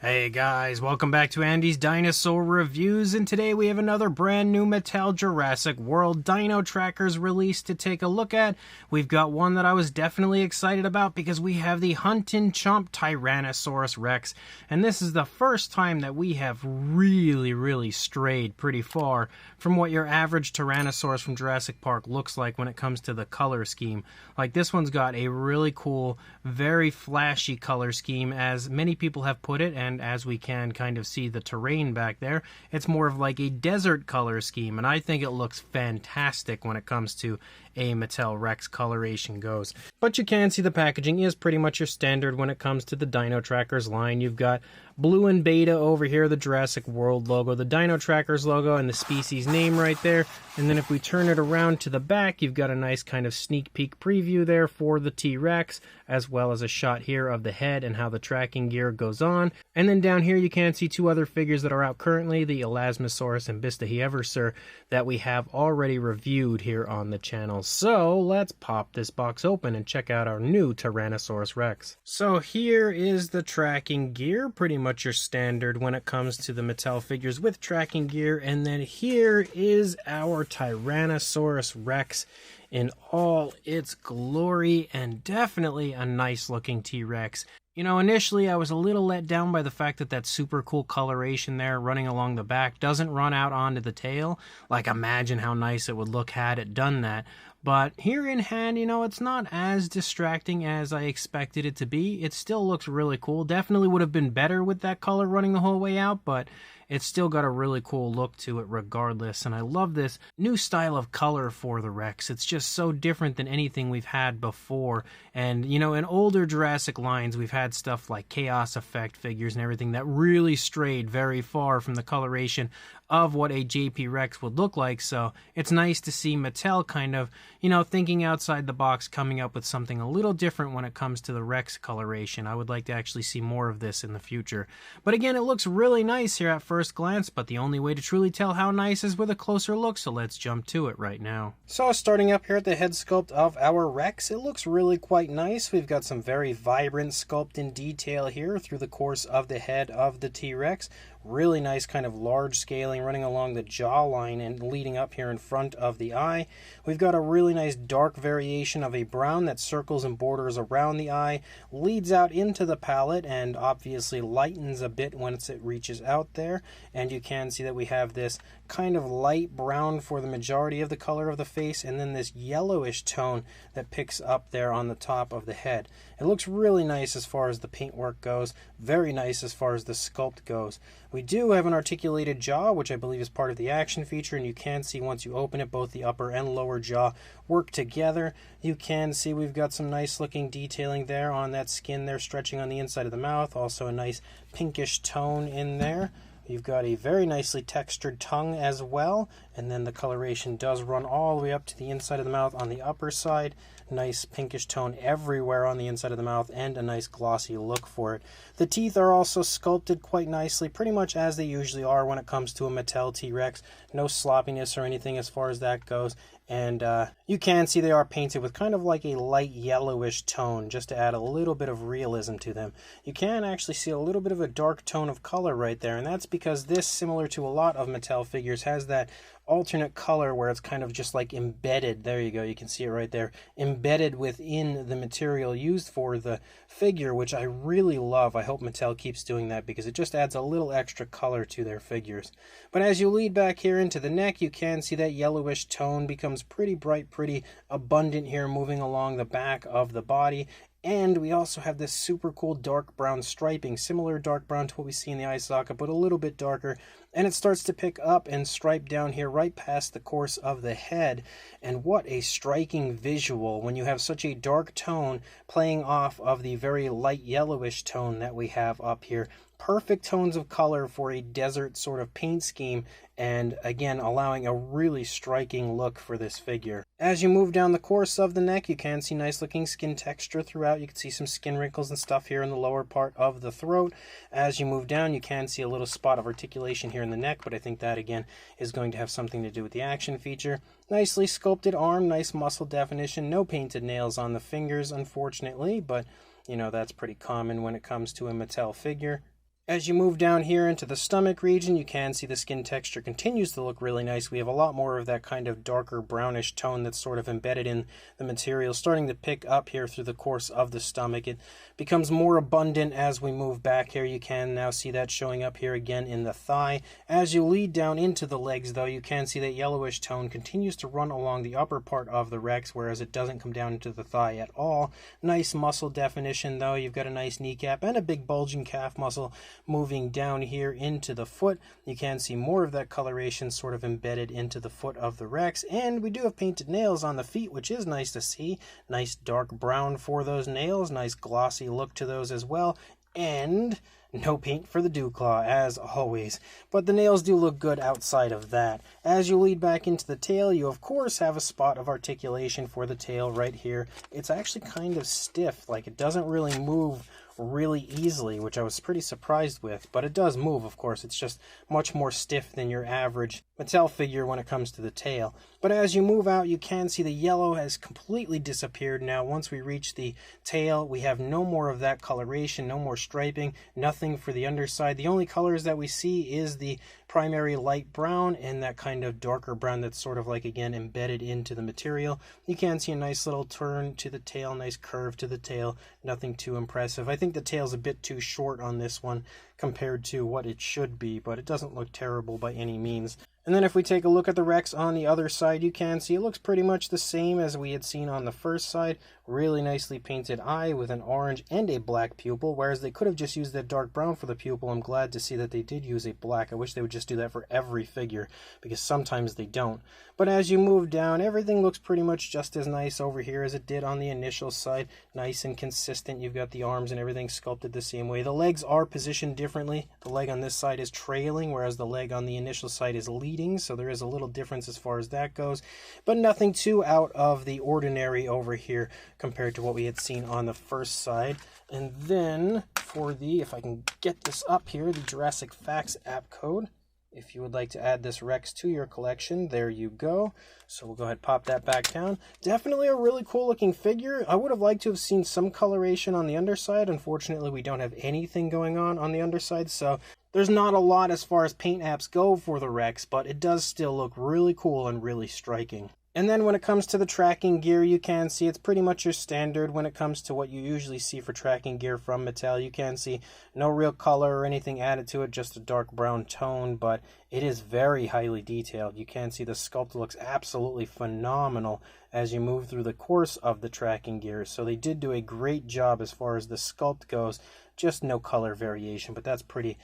Hey guys, welcome back to Andy's Dinosaur Reviews, and today we have another brand new Mattel Jurassic World Dino Trackers release to take a look at. We've got one that I was definitely excited about because we have the Hunt N Chomp Tyrannosaurus Rex, and this is the first time that we have really strayed pretty far from what your average Tyrannosaurus from Jurassic Park looks like when it comes to the color scheme. Like, this one's got a really cool, very flashy color scheme, as many people have put it, and as we can kind of see the terrain back there, it's more of like a desert color scheme, and I think it looks fantastic when it comes to a Mattel Rex coloration goes. But you can see the packaging is pretty much your standard when it comes to the Dino Trackers line. You've got blue and beta over here, the Jurassic World logo, the Dino Trackers logo, and the species name right there. And then if we turn it around to the back, you've got a nice kind of sneak peek preview there for the T-Rex, as well as a shot here of the head and how the tracking gear goes on. And then down here you can see two other figures that are out currently, the Elasmosaurus and Bistahieversur, that we have already reviewed here on the channel. So let's pop this box open and check out our new Tyrannosaurus Rex. So here is the tracking gear, pretty much your standard when it comes to the Mattel figures with tracking gear. And then here is our Tyrannosaurus Rex in all its glory, and definitely a nice looking T-Rex. You know, initially I was a little let down by the fact that that super cool coloration there running along the back doesn't run out onto the tail. Like, imagine how nice it would look had it done that. But here in hand, you know, it's not as distracting as I expected it to be. It still looks really cool. Definitely would have been better with that color running the whole way out, but it's still got a really cool look to it regardless. And I love this new style of color for the Rex. It's just so different than anything we've had before. And, you know, in older Jurassic lines, we've had stuff like Chaos Effect figures and everything that really strayed very far from the coloration of what a JP Rex would look like. So it's nice to see Mattel kind of, you know, thinking outside the box, coming up with something a little different when it comes to the Rex coloration. I would like to actually see more of this in the future. But again, it looks really nice here at first glance, but the only way to truly tell how nice is with a closer look, so let's jump to it right now. So starting up here at the head sculpt of our Rex, it looks really quite nice. We've got some very vibrant sculpt and detail here through the course of the head of the T-Rex. Really nice kind of large scaling running along the jawline and leading up here in front of the eye. We've got a really nice dark variation of a brown that circles and borders around the eye, leads out into the palate, and obviously lightens a bit once it reaches out there. And you can see that we have this kind of light brown for the majority of the color of the face, and then this yellowish tone that picks up there on the top of the head. It looks really nice as far as the paintwork goes, very nice as far as the sculpt goes. We do have an articulated jaw, which I believe is part of the action feature, and you can see once you open it, both the upper and lower jaw work together. You can see we've got some nice looking detailing there on that skin there stretching on the inside of the mouth, also a nice pinkish tone in there. You've got a very nicely textured tongue as well, and then the coloration does run all the way up to the inside of the mouth on the upper side. Nice pinkish tone everywhere on the inside of the mouth, and a nice glossy look for it. The teeth are also sculpted quite nicely, pretty much as they usually are when it comes to a Mattel T-Rex. No sloppiness or anything as far as that goes. And you can see they are painted with kind of like a light yellowish tone, just to add a little bit of realism to them. You can actually see a little bit of a dark tone of color right there, and that's because this, similar to a lot of Mattel figures, has that alternate color where it's kind of just like embedded. There you go, you can see it right there, embedded within the material used for the figure, which I really love. I hope Mattel keeps doing that because it just adds a little extra color to their figures. But as you lead back here into the neck, you can see that yellowish tone becomes pretty bright, pretty abundant here, moving along the back of the body. And we also have this super cool dark brown striping, similar dark brown to what we see in the eye socket, but a little bit darker. And it starts to pick up and stripe down here right past the course of the head. And what a striking visual when you have such a dark tone playing off of the very light yellowish tone that we have up here. Perfect tones of color for a desert sort of paint scheme, and again allowing a really striking look for this figure. As you move down the course of the neck, you can see nice looking skin texture throughout. You can see some skin wrinkles and stuff here in the lower part of the throat. As you move down, you can see a little spot of articulation here in the neck, but I think that again is going to have something to do with the action feature. Nicely sculpted arm, nice muscle definition, no painted nails on the fingers unfortunately, but you know, that's pretty common when it comes to a Mattel figure. As you move down here into the stomach region, you can see the skin texture continues to look really nice. We have a lot more of that kind of darker brownish tone that's sort of embedded in the material, starting to pick up here through the course of the stomach. It becomes more abundant as we move back here. You can now see that showing up here again in the thigh. As you lead down into the legs, though, you can see that yellowish tone continues to run along the upper part of the Rex, whereas it doesn't come down into the thigh at all. Nice muscle definition, though. You've got a nice kneecap and a big bulging calf muscle. Moving down here into the foot, you can see more of that coloration sort of embedded into the foot of the Rex, and we do have painted nails on the feet, which is nice to see. Nice dark brown for those nails, nice glossy look to those as well, and no paint for the dew claw, as always. But the nails do look good outside of that. As you lead back into the tail, you of course have a spot of articulation for the tail right here. It's actually kind of stiff, like it doesn't really move really easily, which I was pretty surprised with, but it does move, of course. It's just much more stiff than your average Mattel figure when it comes to the tail. But as you move out, you can see the yellow has completely disappeared now. Once we reach the tail, we have no more of that coloration, no more striping, nothing for the underside. The only colors that we see is the primary light brown and that kind of darker brown that's sort of like, again, embedded into the material. You can see a nice little turn to the tail, nice curve to the tail, nothing too impressive. I think the tail's a bit too short on this one compared to what it should be, but it doesn't look terrible by any means. And then if we take a look at the Rex on the other side, you can see it looks pretty much the same as we had seen on the first side. Really nicely painted eye with an orange and a black pupil, whereas they could have just used that dark brown for the pupil. I'm glad to see that they did use a black. I wish they would just do that for every figure, because sometimes they don't. But as you move down, everything looks pretty much just as nice over here as it did on the initial side. Nice and consistent. You've got the arms and everything sculpted the same way. The legs are positioned differently. The leg on this side is trailing, whereas the leg on the initial side is leading, so there is a little difference as far as that goes, but nothing too out of the ordinary over here compared to what we had seen on the first side. And then for the, if I can get this up here, the Jurassic Facts app code. If you would like to add this Rex to your collection, there you go. So we'll go ahead and pop that back down. Definitely a really cool looking figure. I would have liked to have seen some coloration on the underside. Unfortunately, we don't have anything going on the underside, so there's not a lot as far as paint apps go for the Rex, but it does still look really cool and really striking. And then when it comes to the tracking gear, you can see it's pretty much your standard when it comes to what you usually see for tracking gear from Mattel. You can see no real color or anything added to it, just a dark brown tone, but it is very highly detailed. You can see the sculpt looks absolutely phenomenal as you move through the course of the tracking gear. So they did do a great job as far as the sculpt goes, just no color variation, but that's pretty,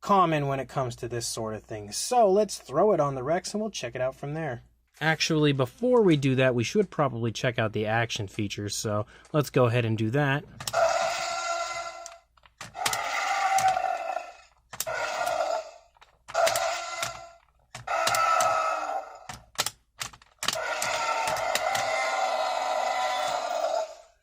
common when it comes to this sort of thing. So let's throw it on the Rex and we'll check it out from there. Actually, before we do that, we should probably check out the action features, so let's go ahead and do that.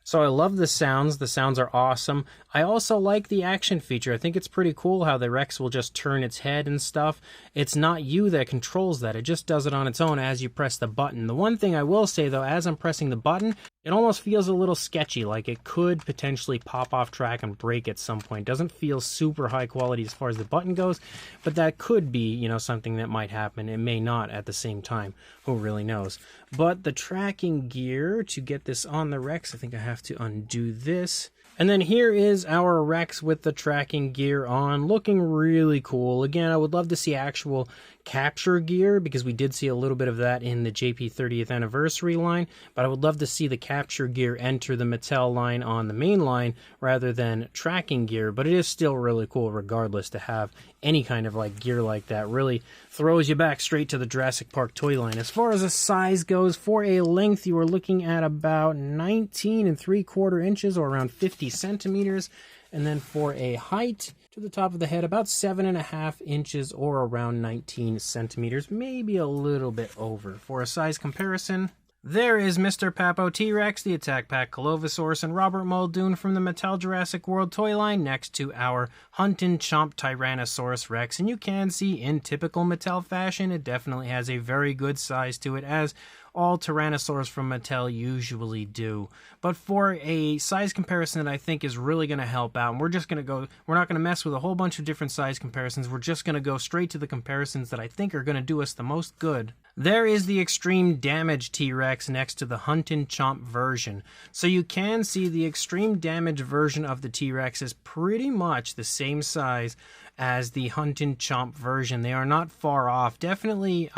So I love the sounds. The sounds are awesome. I also like the action feature. I think it's pretty cool how the Rex will just turn its head and stuff. It's not you that controls that. It just does it on its own as you press the button. The one thing I will say, though, as I'm pressing the button, it almost feels a little sketchy, like it could potentially pop off track and break at some point. Doesn't feel super high quality as far as the button goes, but that could be, something that might happen. It may not at the same time. Who really knows? But the tracking gear, to get this on the Rex, I think I have to undo this. And then here is our Rex with the tracking gear on, looking really cool. Again, I would love to see actual capture gear, because we did see a little bit of that in the JP 30th anniversary line, but I would love to see the capture gear enter the Mattel line on the main line rather than tracking gear. But it is still really cool regardless to have any kind of gear like that. Really throws you back straight to the Jurassic Park toy line. As far as the size goes, for a length you are looking at about 19 3/4 inches, or around 50 centimeters, and then for a height to the top of the head, about 7.5 inches, or around 19 centimeters, maybe a little bit over. For a size comparison, there is Mr. Papo T-Rex, the Attack Pack Colovosaurus, and Robert Muldoon from the Mattel Jurassic World toy line next to our Hunt N Chomp Tyrannosaurus Rex. And you can see, in typical Mattel fashion, it definitely has a very good size to it, as all Tyrannosaurs from Mattel usually do. But for a size comparison that I think is really going to help out, and we're not going to mess with a whole bunch of different size comparisons, we're just going to go straight to the comparisons that I think are going to do us the most good. There is the Extreme Damage T-Rex next to the Hunt N Chomp version. So you can see the Extreme Damage version of the T-Rex is pretty much the same size as the Hunt N Chomp version. They are not far off. Definitely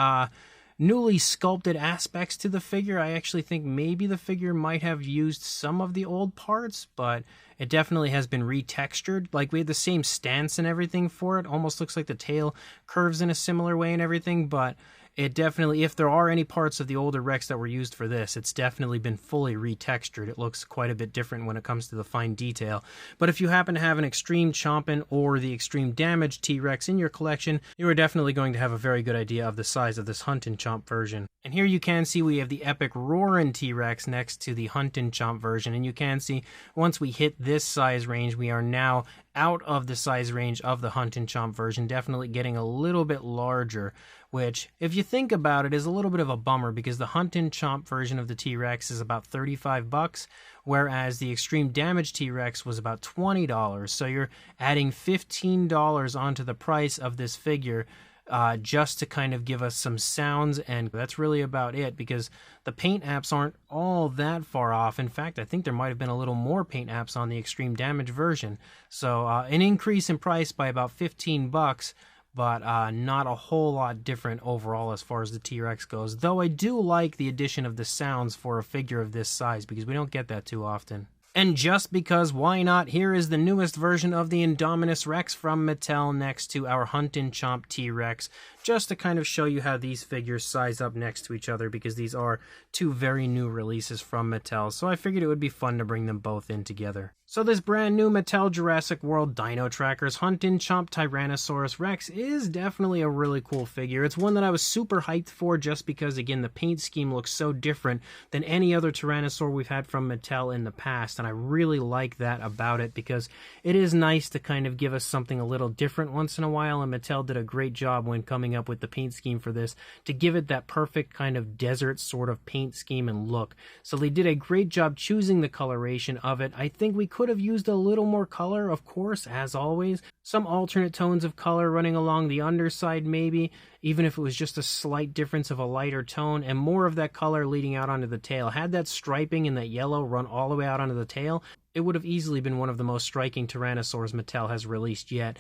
newly sculpted aspects to the figure. I actually think maybe the figure might have used some of the old parts, but it definitely has been retextured. Like, we had the same stance and everything for it. Almost looks like the tail curves in a similar way and everything, but it definitely, if there are any parts of the older Rex that were used for this, it's definitely been fully retextured. It looks quite a bit different when it comes to the fine detail. But if you happen to have an Extreme Chompin' or the Extreme Damage T-Rex in your collection, you are definitely going to have a very good idea of the size of this Hunt N Chomp version. And here you can see we have the epic Roarin' T-Rex next to the Hunt N Chomp version. And you can see once we hit this size range, we are now out of the size range of the Hunt N Chomp version, definitely getting a little bit larger, which, if you think about it, is a little bit of a bummer because the Hunt N Chomp version of the T-Rex is about $35, whereas the Extreme Damage T-Rex was about $20. So you're adding $15 onto the price of this figure just to kind of give us some sounds, and that's really about it because the paint apps aren't all that far off. In fact, I think there might have been a little more paint apps on the Extreme Damage version. So an increase in price by about $15, but not a whole lot different overall as far as the T-Rex goes. Though I do like the addition of the sounds for a figure of this size because we don't get that too often. And just because, why not, here is the newest version of the Indominus Rex from Mattel next to our Hunt N Chomp T-Rex, just to kind of show you how these figures size up next to each other because these are two very new releases from Mattel, so I figured it would be fun to bring them both in together. So this brand new Mattel Jurassic World Dino Trackers Hunt N Chomp Tyrannosaurus Rex is definitely a really cool figure. It's one that I was super hyped for just because, again, the paint scheme looks so different than any other Tyrannosaur we've had from Mattel in the past, and I really like that about it because it is nice to kind of give us something a little different once in a while, and Mattel did a great job when coming up with the paint scheme for this to give it that perfect kind of desert sort of paint scheme and look. So they did a great job choosing the coloration of it. I think we could have used a little more color, of course, as always. Some alternate tones of color running along the underside maybe, even if it was just a slight difference of a lighter tone, and more of that color leading out onto the tail. Had that striping and that yellow run all the way out onto the tail, it would have easily been one of the most striking Tyrannosaurs Mattel has released yet.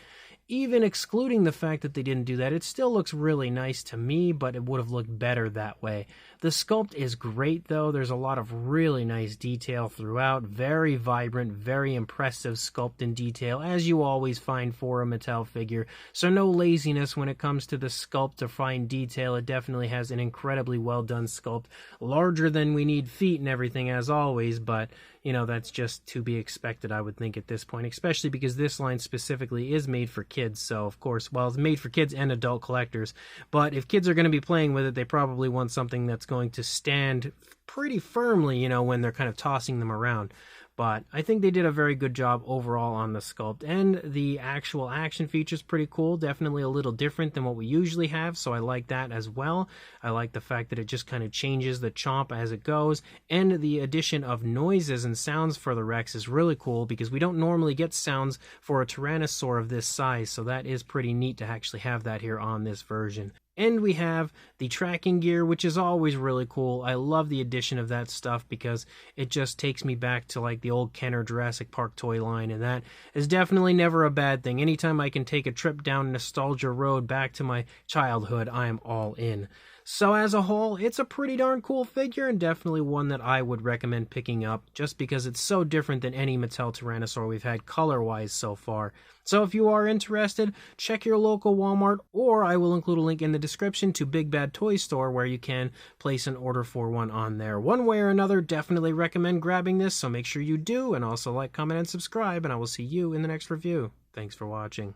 Even excluding the fact that they didn't do that, it still looks really nice to me, but it would have looked better that way. The sculpt is great, though. There's a lot of really nice detail throughout. Very vibrant, very impressive sculpt and detail, as you always find for a Mattel figure. So no laziness when it comes to the sculpt to fine detail. It definitely has an incredibly well done sculpt. Larger than we need feet and everything, as always, but you know, that's just to be expected, I would think, at this point, especially because this line specifically is made for kids. So, of course, well, it's made for kids and adult collectors. But if kids are going to be playing with it, they probably want something that's going to stand pretty firmly, you know, when they're kind of tossing them around. But I think they did a very good job overall on the sculpt, and the actual action features pretty cool. Definitely a little different than what we usually have, so I like that as well. I like the fact that it just kind of changes the chomp as it goes, and the addition of noises and sounds for the Rex is really cool because we don't normally get sounds for a Tyrannosaur of this size, so that is pretty neat to actually have that here on this version. And we have the tracking gear, which is always really cool. I love the addition of that stuff because it just takes me back to like the old Kenner Jurassic Park toy line, and that is definitely never a bad thing. Anytime I can take a trip down nostalgia road back to my childhood, I am all in. So as a whole, it's a pretty darn cool figure and definitely one that I would recommend picking up just because it's so different than any Mattel Tyrannosaur we've had color-wise so far. So if you are interested, check your local Walmart, or I will include a link in the description to Big Bad Toy Store where you can place an order for one on there. One way or another, definitely recommend grabbing this, so make sure you do, and also like, comment, and subscribe, and I will see you in the next review. Thanks for watching.